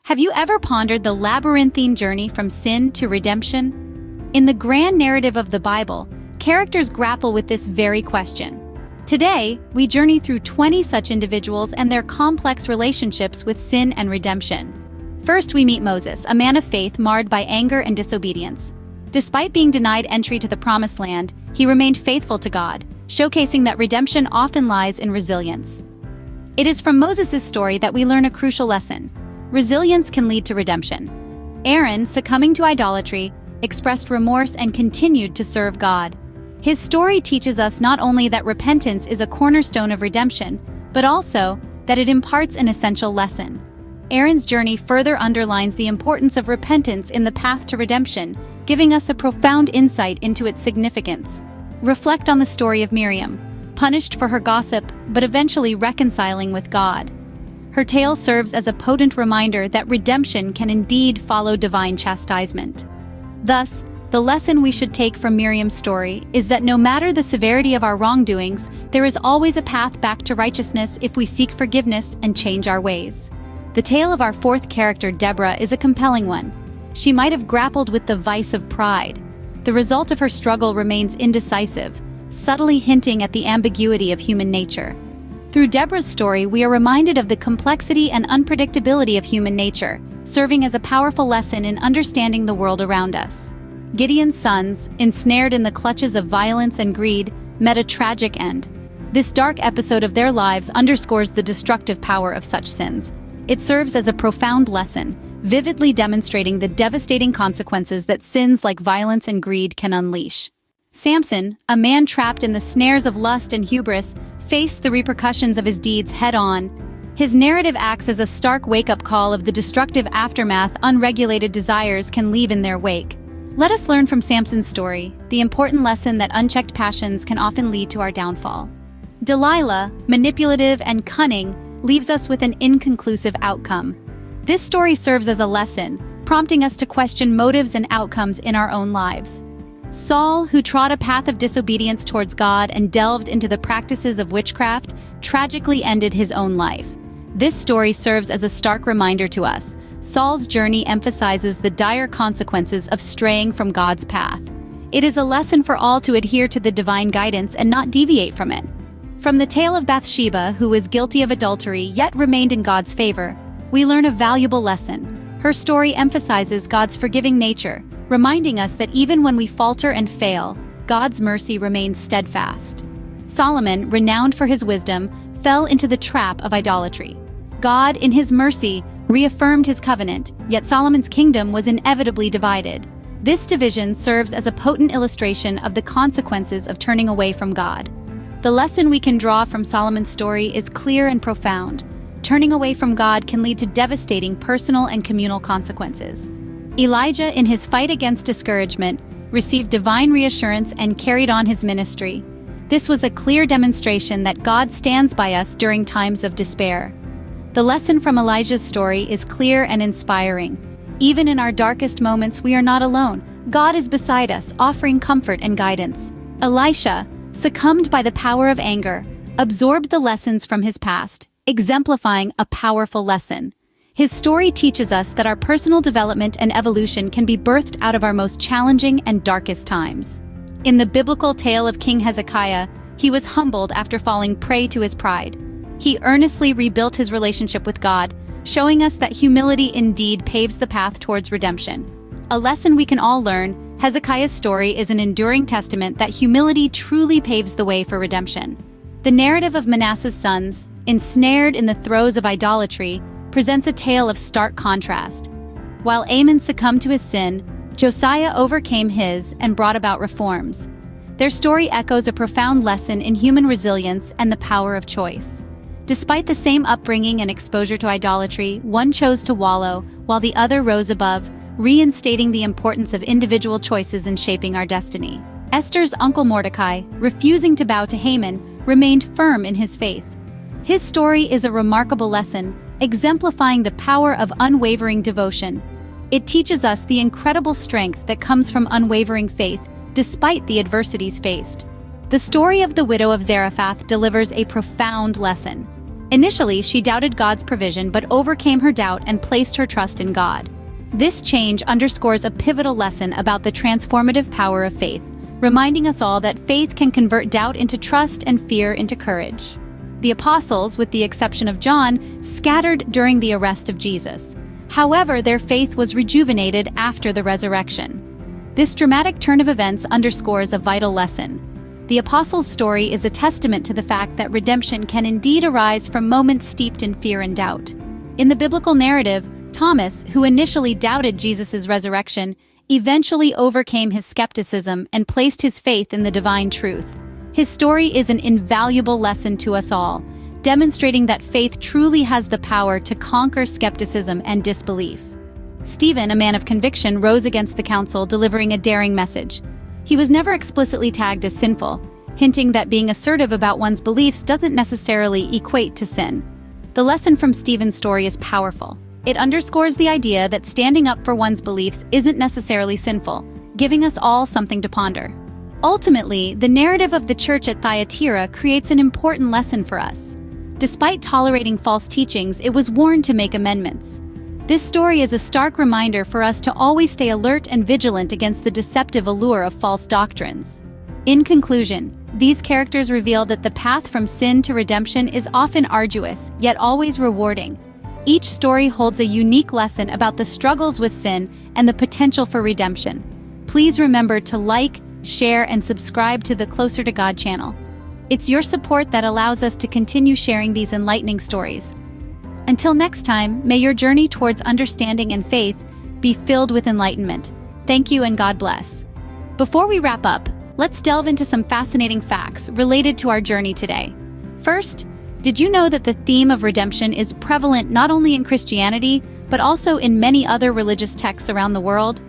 Have you ever pondered the labyrinthine journey from sin to redemption? In the grand narrative of the Bible, characters grapple with this very question. Today, we journey through 20 such individuals and their complex relationships with sin and redemption. First, we meet Moses, a man of faith marred by anger and disobedience. Despite being denied entry to the Promised Land, he remained faithful to God, showcasing that redemption often lies in resilience. It is from Moses' story that we learn a crucial lesson. Resilience can lead to redemption. Aaron, succumbing to idolatry, expressed remorse and continued to serve God. His story teaches us not only that repentance is a cornerstone of redemption, but also that it imparts an essential lesson. Aaron's journey further underlines the importance of repentance in the path to redemption, giving us a profound insight into its significance. Reflect on the story of Miriam, punished for her gossip, but eventually reconciling with God. Her tale serves as a potent reminder that redemption can indeed follow divine chastisement. Thus, the lesson we should take from Miriam's story is that no matter the severity of our wrongdoings, there is always a path back to righteousness if we seek forgiveness and change our ways. The tale of our fourth character, Deborah, is a compelling one. She might have grappled with the vice of pride. The result of her struggle remains indecisive, subtly hinting at the ambiguity of human nature. Through Deborah's story, we are reminded of the complexity and unpredictability of human nature, serving as a powerful lesson in understanding the world around us. Gideon's sons, ensnared in the clutches of violence and greed, met a tragic end. This dark episode of their lives underscores the destructive power of such sins. It serves as a profound lesson, vividly demonstrating the devastating consequences that sins like violence and greed can unleash. Samson, a man trapped in the snares of lust and hubris, faced the repercussions of his deeds head-on. His narrative acts as a stark wake-up call of the destructive aftermath unregulated desires can leave in their wake. Let us learn from Samson's story, the important lesson that unchecked passions can often lead to our downfall. Delilah, manipulative and cunning, leaves us with an inconclusive outcome. This story serves as a lesson, prompting us to question motives and outcomes in our own lives. Saul, who trod a path of disobedience towards God and delved into the practices of witchcraft, tragically ended his own life. This story serves as a stark reminder to us. Saul's journey emphasizes the dire consequences of straying from God's path. It is a lesson for all to adhere to the divine guidance and not deviate from it. From the tale of Bathsheba, who was guilty of adultery yet remained in God's favor, we learn a valuable lesson. Her story emphasizes God's forgiving nature, reminding us that even when we falter and fail, God's mercy remains steadfast. Solomon, renowned for his wisdom, fell into the trap of idolatry. God, in his mercy, reaffirmed his covenant, yet Solomon's kingdom was inevitably divided. This division serves as a potent illustration of the consequences of turning away from God. The lesson we can draw from Solomon's story is clear and profound. Turning away from God can lead to devastating personal and communal consequences. Elijah, in his fight against discouragement, received divine reassurance and carried on his ministry. This was a clear demonstration that God stands by us during times of despair. The lesson from Elijah's story is clear and inspiring. Even in our darkest moments, we are not alone. God is beside us, offering comfort and guidance. Elisha, succumbed by the power of anger, absorbed the lessons from his past, exemplifying a powerful lesson. His story teaches us that our personal development and evolution can be birthed out of our most challenging and darkest times. In the biblical tale of King Hezekiah, he was humbled after falling prey to his pride. He earnestly rebuilt his relationship with God, showing us that humility indeed paves the path towards redemption. A lesson we can all learn, Hezekiah's story is an enduring testament that humility truly paves the way for redemption. The narrative of Manasseh's sons, ensnared in the throes of idolatry, presents a tale of stark contrast. While Amon succumbed to his sin, Josiah overcame his and brought about reforms. Their story echoes a profound lesson in human resilience and the power of choice. Despite the same upbringing and exposure to idolatry, one chose to wallow, while the other rose above, reinstating the importance of individual choices in shaping our destiny. Esther's uncle Mordecai, refusing to bow to Haman, remained firm in his faith. His story is a remarkable lesson, exemplifying the power of unwavering devotion. It teaches us the incredible strength that comes from unwavering faith, despite the adversities faced. The story of the widow of Zarephath delivers a profound lesson. Initially, she doubted God's provision but overcame her doubt and placed her trust in God. This change underscores a pivotal lesson about the transformative power of faith, reminding us all that faith can convert doubt into trust and fear into courage. The apostles, with the exception of John, scattered during the arrest of Jesus. However, their faith was rejuvenated after the resurrection. This dramatic turn of events underscores a vital lesson. The apostles' story is a testament to the fact that redemption can indeed arise from moments steeped in fear and doubt. In the biblical narrative, Thomas, who initially doubted Jesus' resurrection, eventually overcame his skepticism and placed his faith in the divine truth. His story is an invaluable lesson to us all, demonstrating that faith truly has the power to conquer skepticism and disbelief. Stephen, a man of conviction, rose against the council, delivering a daring message. He was never explicitly tagged as sinful, hinting that being assertive about one's beliefs doesn't necessarily equate to sin. The lesson from Stephen's story is powerful. It underscores the idea that standing up for one's beliefs isn't necessarily sinful, giving us all something to ponder. Ultimately, the narrative of the church at Thyatira creates an important lesson for us. Despite tolerating false teachings, it was warned to make amendments. This story is a stark reminder for us to always stay alert and vigilant against the deceptive allure of false doctrines. In conclusion, these characters reveal that the path from sin to redemption is often arduous, yet always rewarding. Each story holds a unique lesson about the struggles with sin and the potential for redemption. Please remember to like, share, and subscribe to the Closer to God channel. It's your support that allows us to continue sharing these enlightening stories. Until next time, may your journey towards understanding and faith be filled with enlightenment. Thank you and God bless. Before we wrap up, let's delve into some fascinating facts related to our journey today. First, did you know that the theme of redemption is prevalent not only in Christianity, but also in many other religious texts around the world?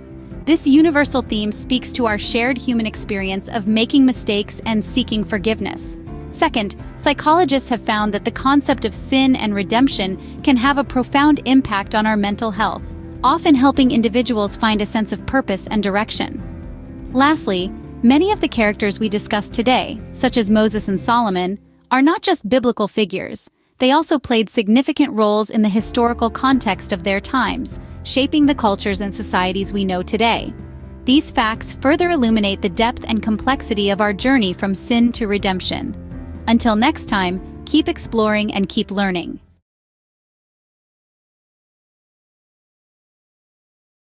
This universal theme speaks to our shared human experience of making mistakes and seeking forgiveness. Second, psychologists have found that the concept of sin and redemption can have a profound impact on our mental health, often helping individuals find a sense of purpose and direction. Lastly, many of the characters we discussed today, such as Moses and Solomon, are not just biblical figures. They also played significant roles in the historical context of their times, shaping the cultures and societies we know today. These facts further illuminate the depth and complexity of our journey from sin to redemption. Until next time, keep exploring and keep learning.